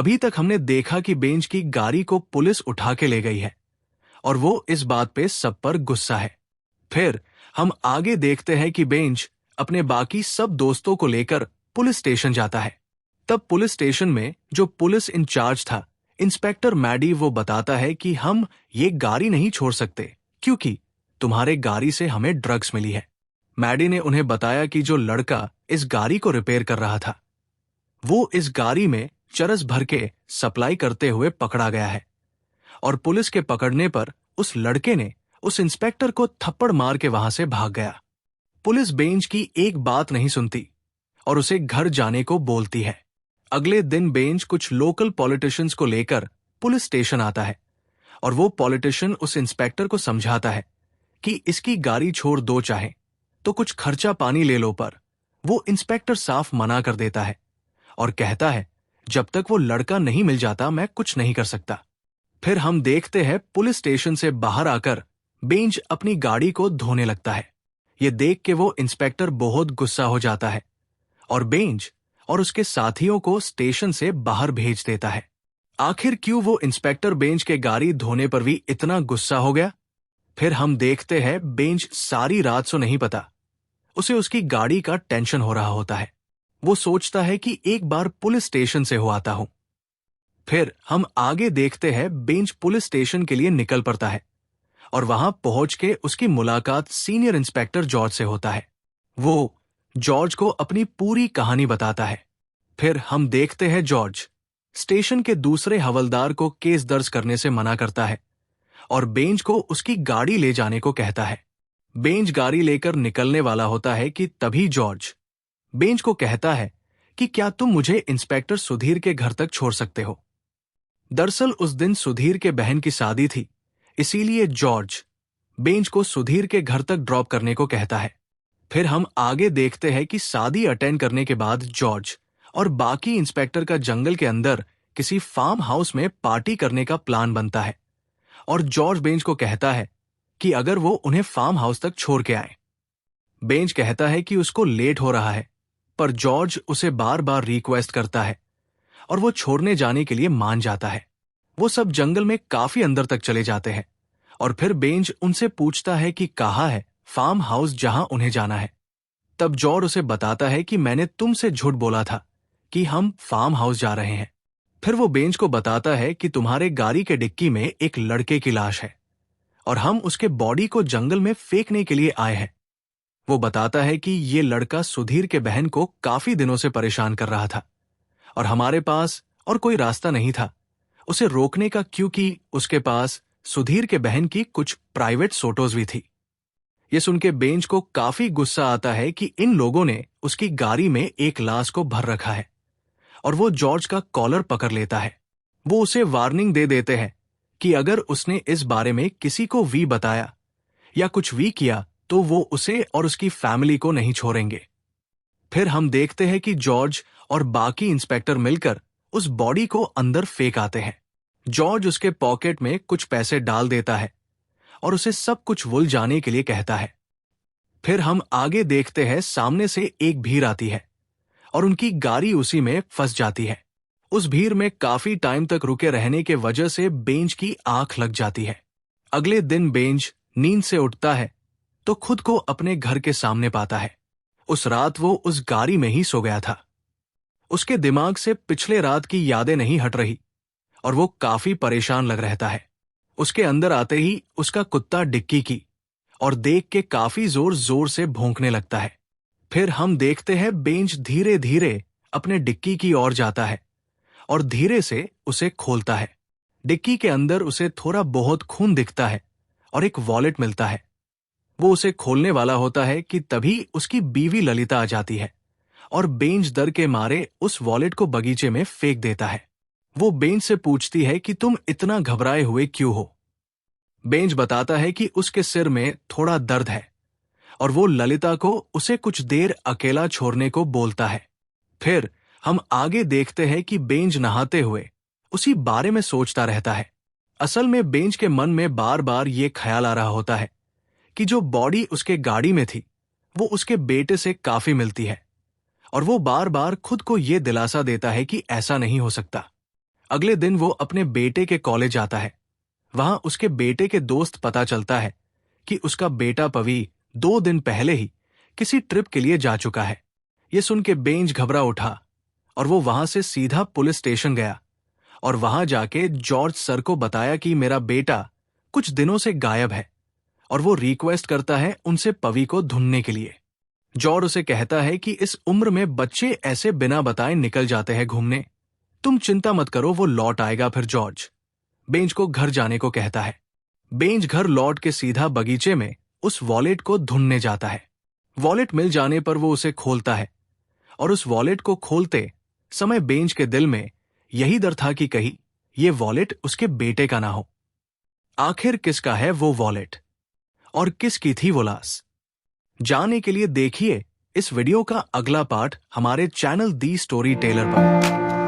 अभी तक हमने देखा कि बेंज की गाड़ी को पुलिस उठा के ले गई है और वो इस बात पे सब पर गुस्सा है। फिर हम आगे देखते हैं कि बेंज अपने बाकी सब दोस्तों को लेकर पुलिस स्टेशन जाता है। तब पुलिस स्टेशन में जो पुलिस इंचार्ज था, इंस्पेक्टर मैडी, वो बताता है कि हम ये गाड़ी नहीं छोड़ सकते क्योंकि तुम्हारे गाड़ी से हमें ड्रग्स मिली है। मैडी ने उन्हें बताया कि जो लड़का इस गाड़ी को रिपेयर कर रहा था वो इस गाड़ी में चरस भर के सप्लाई करते हुए पकड़ा गया है और पुलिस के पकड़ने पर उस लड़के ने उस इंस्पेक्टर को थप्पड़ मार के वहां से भाग गया। पुलिस बेंज की एक बात नहीं सुनती और उसे घर जाने को बोलती है। अगले दिन बेंज कुछ लोकल पॉलिटिशियंस को लेकर पुलिस स्टेशन आता है और वो पॉलिटिशियन उस इंस्पेक्टर को समझाता है कि इसकी गाड़ी छोड़ दो चाहे तो कुछ खर्चा पानी ले लो, पर वो इंस्पेक्टर साफ मना कर देता है और कहता है जब तक वो लड़का नहीं मिल जाता मैं कुछ नहीं कर सकता। फिर हम देखते हैं पुलिस स्टेशन से बाहर आकर बेंज अपनी गाड़ी को धोने लगता है। ये देख के वो इंस्पेक्टर बहुत गुस्सा हो जाता है और बेंज और उसके साथियों को स्टेशन से बाहर भेज देता है। आखिर क्यों वो इंस्पेक्टर बेंज के गाड़ी धोने पर भी इतना गुस्सा हो गया? फिर हम देखते हैं बेंज सारी रात सो नहीं पता। उसे उसकी गाड़ी का टेंशन हो रहा होता है। वो सोचता है कि एक बार पुलिस स्टेशन से हो आता हूं। फिर हम आगे देखते हैं बेंज पुलिस स्टेशन के लिए निकल पड़ता है और वहां पहुंच के उसकी मुलाकात सीनियर इंस्पेक्टर जॉर्ज से होता है। वो जॉर्ज को अपनी पूरी कहानी बताता है। फिर हम देखते हैं जॉर्ज स्टेशन के दूसरे हवलदार को केस दर्ज करने से मना करता है और बेंज को उसकी गाड़ी ले जाने को कहता है। बेंज गाड़ी लेकर निकलने वाला होता है कि तभी जॉर्ज बेंज को कहता है कि क्या तुम मुझे इंस्पेक्टर सुधीर के घर तक छोड़ सकते हो? दरअसल उस दिन सुधीर के बहन की शादी थी, इसीलिए जॉर्ज बेंज को सुधीर के घर तक ड्रॉप करने को कहता है। फिर हम आगे देखते हैं कि शादी अटेंड करने के बाद जॉर्ज और बाकी इंस्पेक्टर का जंगल के अंदर किसी फार्म हाउस में पार्टी करने का प्लान बनता है और जॉर्ज बेंज को कहता है कि अगर वो उन्हें फार्म हाउस तक छोड़ के आए। बेंज कहता है कि उसको लेट हो रहा है, पर जॉर्ज उसे बार बार रिक्वेस्ट करता है और वो छोड़ने जाने के लिए मान जाता है। वो सब जंगल में काफी अंदर तक चले जाते हैं और फिर बेंज उनसे पूछता है कि कहाँ है फार्म हाउस जहां उन्हें जाना है। तब जॉर्ज उसे बताता है कि मैंने तुमसे झूठ बोला था कि हम फार्म हाउस जा रहे हैं। फिर वो बेंज को बताता है कि तुम्हारे गाड़ी के डिक्की में एक लड़के की लाश है और हम उसके बॉडी को जंगल में फेंकने के लिए आए हैं। वो बताता है कि ये लड़का सुधीर के बहन को काफी दिनों से परेशान कर रहा था और हमारे पास और कोई रास्ता नहीं था उसे रोकने का, क्योंकि उसके पास सुधीर के बहन की कुछ प्राइवेट फोटोज भी थी। ये सुन के बेंज को काफी गुस्सा आता है कि इन लोगों ने उसकी गाड़ी में एक लाश को भर रखा है और वो जॉर्ज का कॉलर पकड़ लेता है। वो उसे वार्निंग दे देते हैं कि अगर उसने इस बारे में किसी को भी बताया या कुछ भी किया तो वो उसे और उसकी फैमिली को नहीं छोड़ेंगे। फिर हम देखते हैं कि जॉर्ज और बाकी इंस्पेक्टर मिलकर उस बॉडी को अंदर फेंक आते हैं। जॉर्ज उसके पॉकेट में कुछ पैसे डाल देता है और उसे सब कुछ भूल जाने के लिए कहता है। फिर हम आगे देखते हैं सामने से एक भीड़ आती है और उनकी गाड़ी उसी में फंस जाती है। उस भीड़ में काफी टाइम तक रुके रहने के वजह से बेंज की आंख लग जाती है। अगले दिन बेंज नींद से उठता है तो खुद को अपने घर के सामने पाता है। उस रात वो उस गाड़ी में ही सो गया था। उसके दिमाग से पिछले रात की यादें नहीं हट रही और वो काफी परेशान लग रहता है। उसके अंदर आते ही उसका कुत्ता डिक्की की और देख के काफी जोर जोर से भौंकने लगता है। फिर हम देखते हैं बेंज धीरे धीरे अपने डिक्की की ओर जाता है और धीरे से उसे खोलता है। डिक्की के अंदर उसे थोड़ा बहुत खून दिखता है और एक वॉलेट मिलता है। वो उसे खोलने वाला होता है कि तभी उसकी बीवी ललिता आ जाती है और बेंज डर के मारे उस वॉलेट को बगीचे में फेंक देता है। वो बेंज से पूछती है कि तुम इतना घबराए हुए क्यों हो? बेंज बताता है कि उसके सिर में थोड़ा दर्द है और वो ललिता को उसे कुछ देर अकेला छोड़ने को बोलता है। फिर हम आगे देखते हैं कि बेंज नहाते हुए उसी बारे में सोचता रहता है। असल में बेंज के मन में बार बार ये ख्याल आ रहा होता है कि जो बॉडी उसके गाड़ी में थी वो उसके बेटे से काफी मिलती है और वो बार बार खुद को ये दिलासा देता है कि ऐसा नहीं हो सकता। अगले दिन वो अपने बेटे के कॉलेज आता है। वहां उसके बेटे के दोस्त पता चलता है कि उसका बेटा पवी 2 दिन पहले ही किसी ट्रिप के लिए जा चुका है। ये सुन के बेंज घबरा उठा और वो वहां से सीधा पुलिस स्टेशन गया और वहां जाके जॉर्ज सर को बताया कि मेरा बेटा कुछ दिनों से गायब है और वो रिक्वेस्ट करता है उनसे पवी को ढूंढने के लिए। जॉर्ज उसे कहता है कि इस उम्र में बच्चे ऐसे बिना बताए निकल जाते हैं घूमने। तुम चिंता मत करो, वो लौट आएगा फिर। जॉर्ज बेंज को घर जाने को कहता है। बेंज घर लौट के सीधा बगीचे में उस वॉलेट को ढूंढने जाता है। वॉलेट मिल जाने पर वो उसे खोलता है और उस वॉलेट को खोलते समय बेंज के दिल में यही डर था कि कहीं ये वॉलेट उसके बेटे का ना हो। आखिर किसका है वो वॉलेट और किसकी थी वो लाश? जानने के लिए देखिए इस वीडियो का अगला पार्ट हमारे चैनल दी स्टोरी टेलर पर।